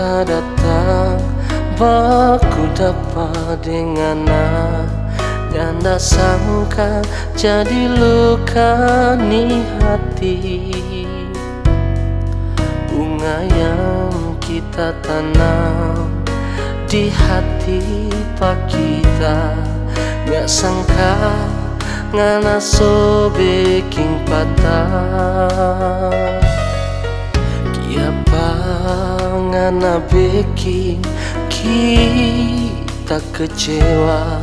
Ketika datang baku dapat dengan nyanda sangka jadi luka ni hati. Bunga yang kita tanam di hati pak kita, gak sangka ngana so bikin patah. Kiapa ngana bikin kita kecewa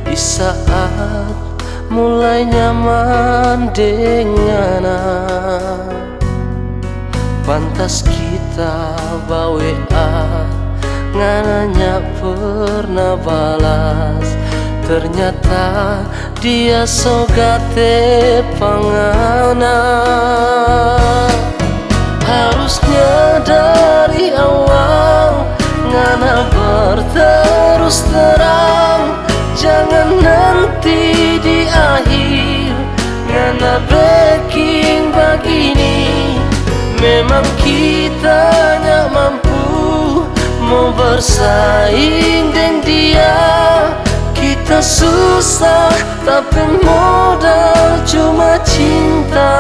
di saat mulai nyaman dengan pantas kita bawa ngananya pernah balas. Ternyata dia sogate pangana. Harusnya dari awal ngana berterus terang, jangan nanti di akhir ngana breaking begini. Memang kita gak mampu mau bersaing dengan dia. Kita susah tapi modal cuma cinta.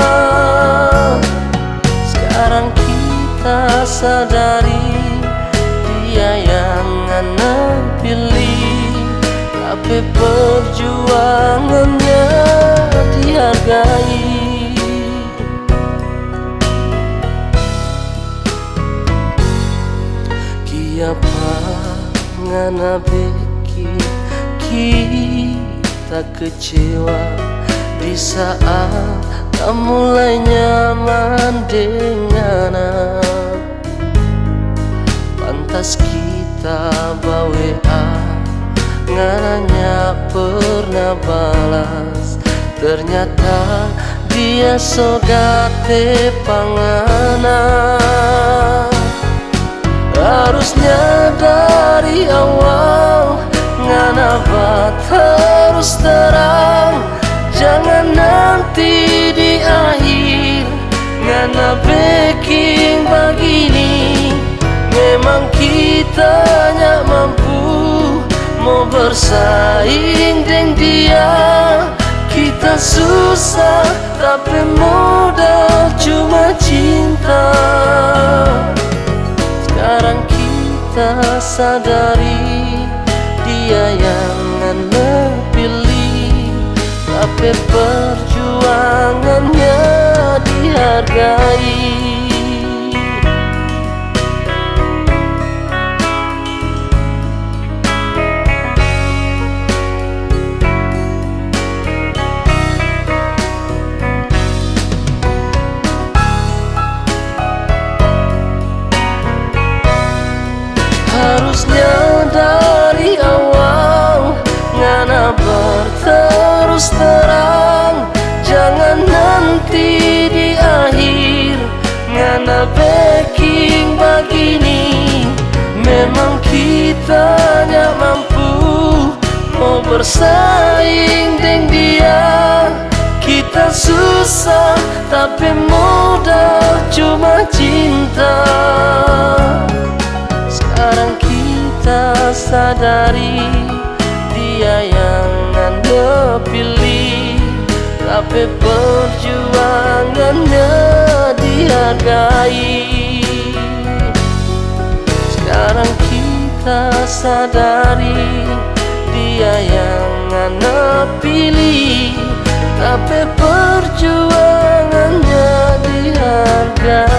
Sekarang kita sadari dia yang ngana pilih, tapi perjuangannya dihargai. Kiapa ngana bikin kita kecewa di saat tak mulai nyaman dengan pantas kita bawa ngananya pernah balas. Ternyata dia sogate pangana. Harusnya dari awal ngana terus terang, jangan nanti di akhir ngana breaking begini. Memang kita gak mampu mau bersaing dengan dia. Kita susah tapi modal cuma cinta. Sekarang kita sadari dia yang ngana pilih, tapi perjuangannya dihargai. Harusnya dari awal ngana berterus terang, jangan nanti di akhir ngana breaking begini. Memang kita gak mampu mau bersaing dengan dia. Kita susah tapi modal cuma cinta. Sekarang kita sadari dia yang anda pilih, tapi perjuangannya dihargai. Sekarang kita sadari dia yang anda pilih, tapi perjuangannya dihargai.